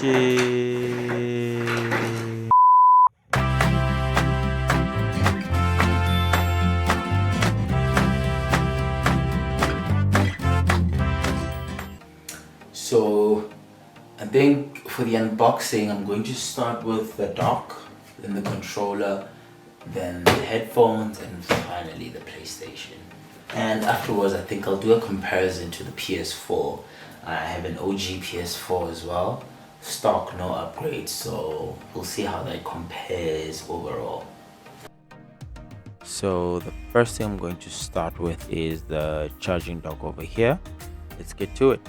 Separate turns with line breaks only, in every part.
Shit. So I think for the unboxing, I'm going to start with the dock, then the controller, then the headphones, and finally the PlayStation. And afterwards, I think I'll do a comparison to the PS4. I have an OG PS4 as well, stock, no upgrades, so we'll see how that compares overall. So the first thing I'm going to start with is the charging dock over here. Let's get to it.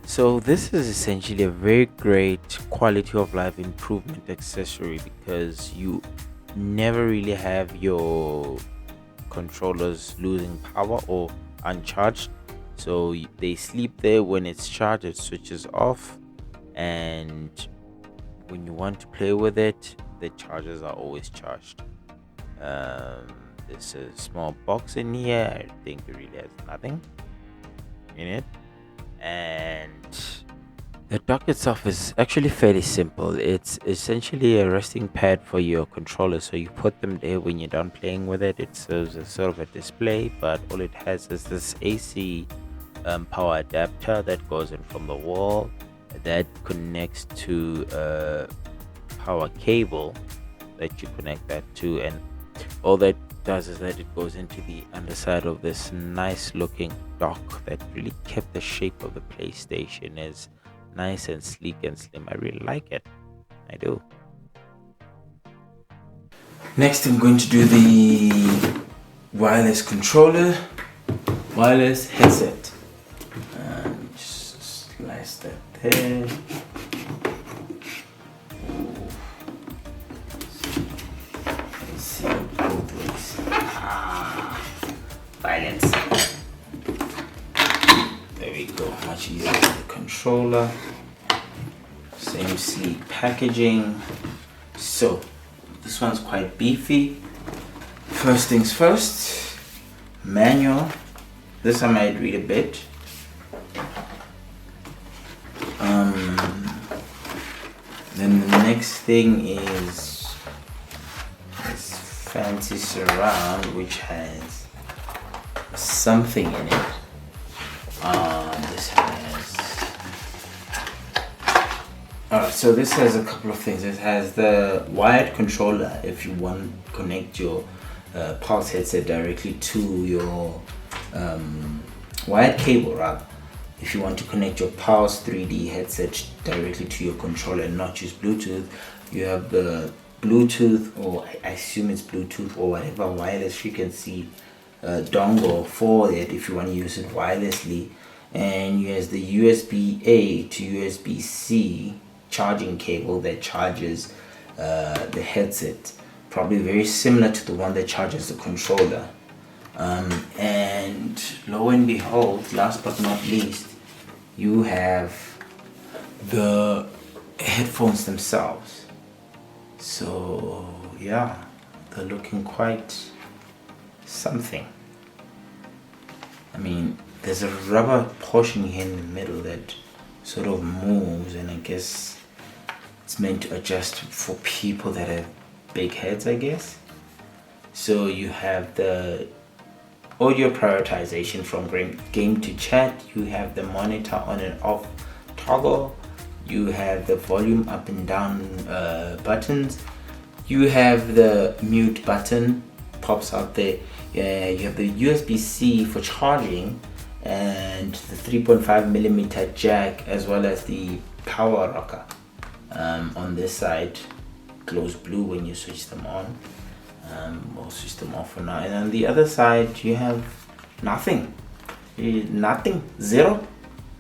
So this is essentially a very great quality of life improvement accessory because you never really have your controllers losing power or uncharged. So they sleep there. When it's charged, it switches off, and when you want to play with it, the chargers are always charged. There's a small box in here. I think it really has nothing in it, and the dock itself is actually fairly simple. It's essentially a resting pad for your controller, so you put them there when you're done playing with it. It serves as sort of a display, but all it has is this AC power adapter that goes in from the wall that connects to a power cable that you connect that to, and all that does is that it goes into the underside of this nice looking dock that really kept the shape of the PlayStation. Is nice and sleek and slim. I really like it. I do. Next, I'm going to do the wireless controller, wireless headset. And just slice that there. Let's see both ways. Violence. There we go. Much easier with the controller. Same sleek packaging. So this one's quite beefy. First things first, manual. This I might read a bit. Then the next thing is this fancy surround, which has something in it. This has. Alright, so this has a couple of things. It has the wired controller if you want to connect your pulse headset directly to your wired cable, rather. If you want to connect your Pulse 3D headset directly to your controller and not use Bluetooth, you have the Bluetooth, or I assume it's Bluetooth or whatever wireless frequency dongle for it if you want to use it wirelessly, and here's the USB-A to USB-C charging cable that charges the headset, probably very similar to the one that charges the controller. And lo and behold, last but not least, you have the headphones themselves. So yeah, they're looking quite something. I mean, there's a rubber portion here in the middle that sort of moves, and I guess it's meant to adjust for people that have big heads, I guess. So you have the audio prioritization from game to chat, you have the monitor on and off toggle, you have the volume up and down buttons, you have the mute button pops out there, you have the USB-C for charging, and the 3.5mm jack, as well as the power rocker. On this side glows blue when you switch them on. We'll switch them off for now. And on the other side you have nothing. Nothing. Zero.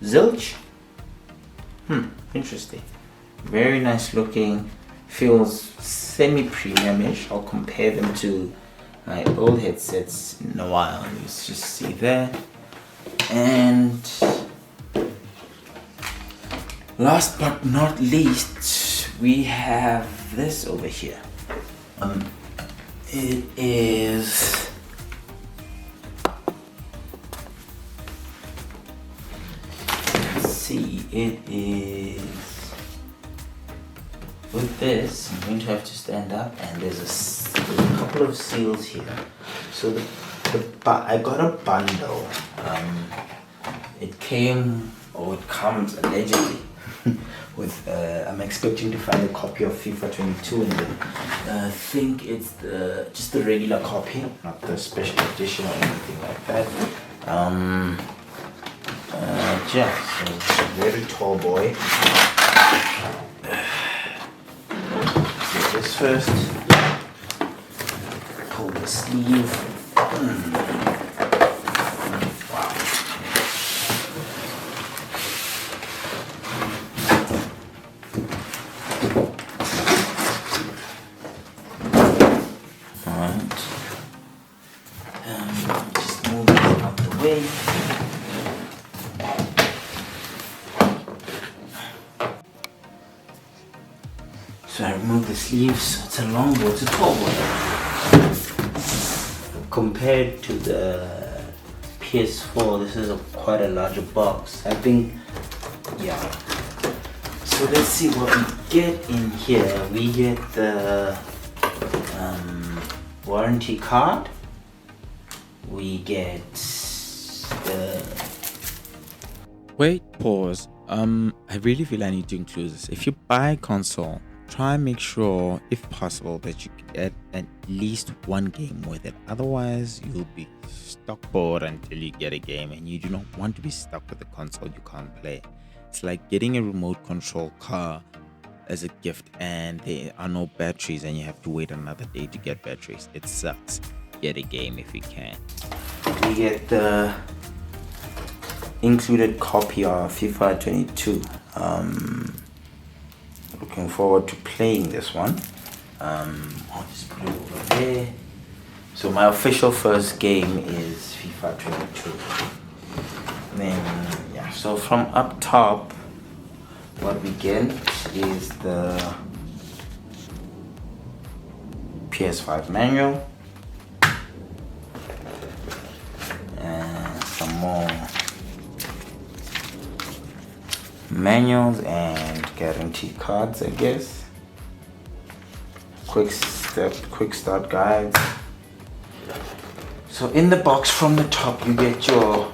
Zilch. Interesting. Very nice looking. Feels semi-premium-ish. I'll compare them to my old headsets in a while. Let's just see there. And last but not least, we have this over here. It is let's see, it is this, I'm going to have to stand up, and there's a couple of seals here. So I got a bundle. It came, or it comes allegedly with I'm expecting to find a copy of FIFA 22, and then I think it's just the regular copy, not the special edition or anything like that. Yeah, so it's a very tall boy. Do this first. Pull the sleeve. Wow. Alright. Just move it out the way. So I remove the sleeves. It's a long board, it's a tall board. Compared to the PS4, this is quite a larger box. I think, yeah. So let's see what we get in here. We get the warranty card. We get the...
Wait, pause. I really feel I need to include this. If you buy a console, try and make sure, if possible, that you get at least one game with it. Otherwise, you'll be stuck bored until you get a game, and you do not want to be stuck with a console you can't play. It's like getting a remote control car as a gift, and there are no batteries, and you have to wait another day to get batteries. It sucks. Get a game if you can.
We get the included copy of FIFA 22. Looking forward to playing this one. I'll just put it over there. So my official first game is FIFA 22. Then yeah, so from up top, what we get is the PS5 manual and some more manuals and guarantee cards, I guess. Quick start guides. So in the box from the top you get your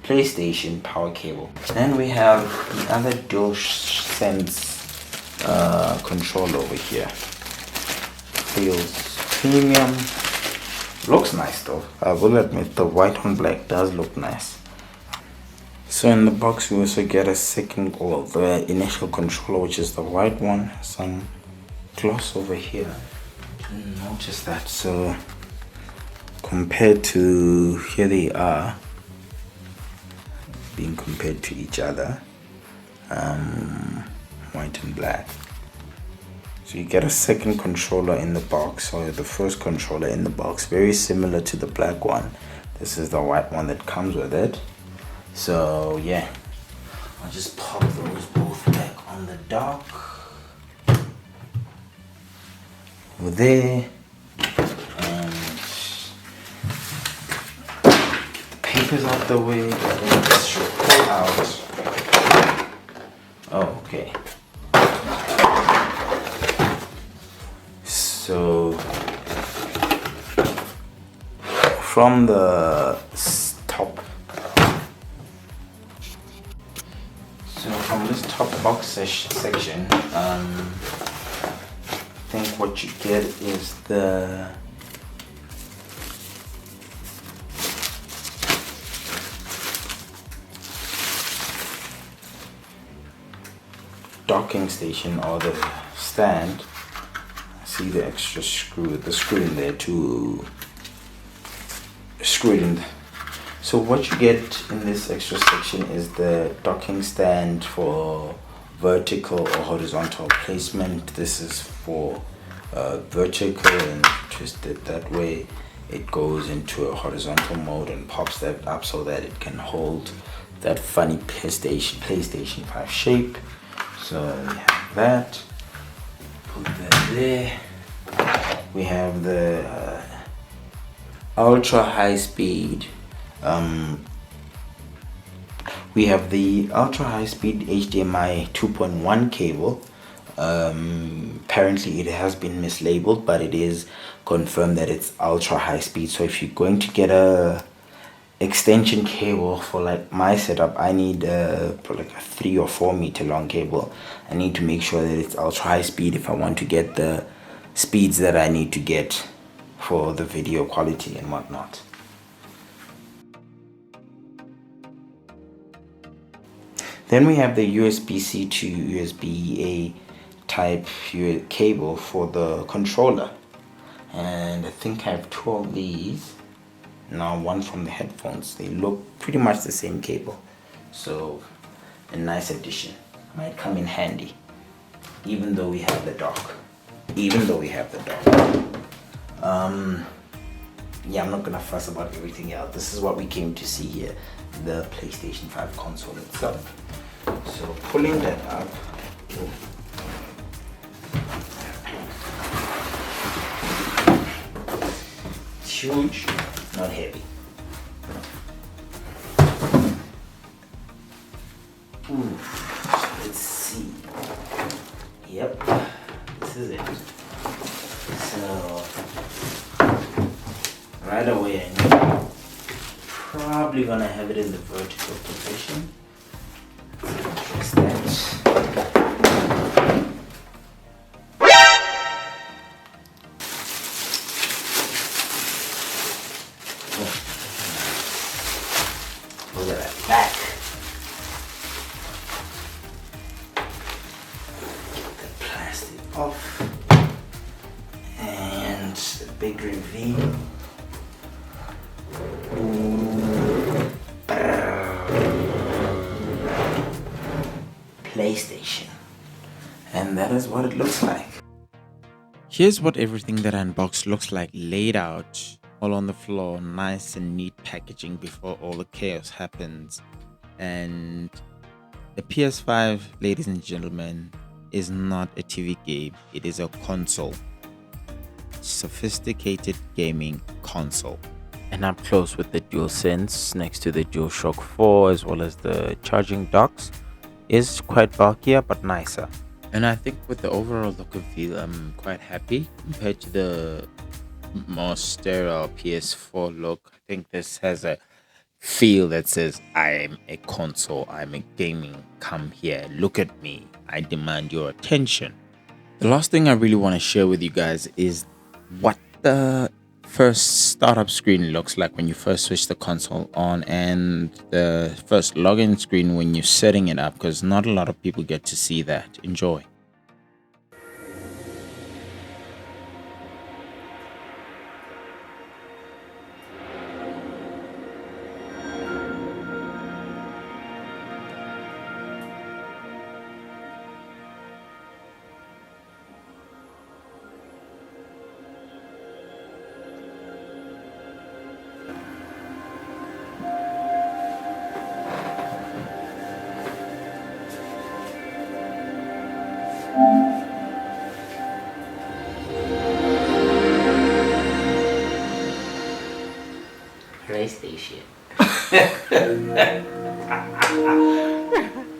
PlayStation power cable. Then we have the other DualSense controller over here. Feels premium. Looks nice though. I will admit the white on black does look nice. So in the box we also get a second, or the initial controller, which is the white one. Some gloss over here. Didn't notice that. So compared to, here they are being compared to each other, white and black. So you get a second controller in the box, or the first controller in the box, very similar to the black one. This is the white one that comes with it. So yeah, I'll just pop those both back on the dock over there, and get the papers out the way. This should pull out. Oh, okay. So from the top, from this top box section, I think what you get is the docking station, or the stand. See the extra screw, the screw in there to screw it in. So what you get in this extra section is the docking stand for vertical or horizontal placement. This is for vertical, and twist it that way. It goes into a horizontal mode and pops that up so that it can hold that funny PlayStation 5 shape. So we have that. Put that there. We have the ultra high speed. We have the ultra high speed HDMI 2.1 cable. Apparently it has been mislabeled, but it is confirmed that it's ultra high speed. So if you're going to get a extension cable for like my setup, I need like a 3 or 4 meter long cable. I need to make sure that it's ultra high speed if I want to get the speeds that I need to get for the video quality and whatnot. Then we have the USB-C to USB-A type cable for the controller, and I think I have 2 of these. Now one from the headphones. They look pretty much the same cable, so a nice addition. Might come in handy, even though we have the dock. Yeah, I'm not gonna fuss about everything else. This is what we came to see here, the PlayStation 5 console itself. So pulling that up, it's huge, not heavy. Ooh, let's see. Yep, this is it. So right away, I know probably gonna have it in the vertical position. Just that. Look at that back. Get the plastic off. And the big reveal. PlayStation. And that is what it looks like.
Here's what everything that I unboxed looks like laid out, all on the floor, nice and neat packaging before all the chaos happens. And the PS5, ladies and gentlemen, is not a TV game, it is a console. Sophisticated gaming console. And up close with the DualSense next to the DualShock 4, as well as the charging docks, is quite bulkier but nicer. And I think with the overall look and feel, I'm quite happy compared to the more sterile PS4 look. I think this has a feel that says, I'm a console, I'm a gaming, come here, look at me, I demand your attention. The last thing I really want to share with you guys is what the first startup screen looks like when you first switch the console on, and the first login screen when you're setting it up, because not a lot of people get to see that. Enjoy.
PlayStation.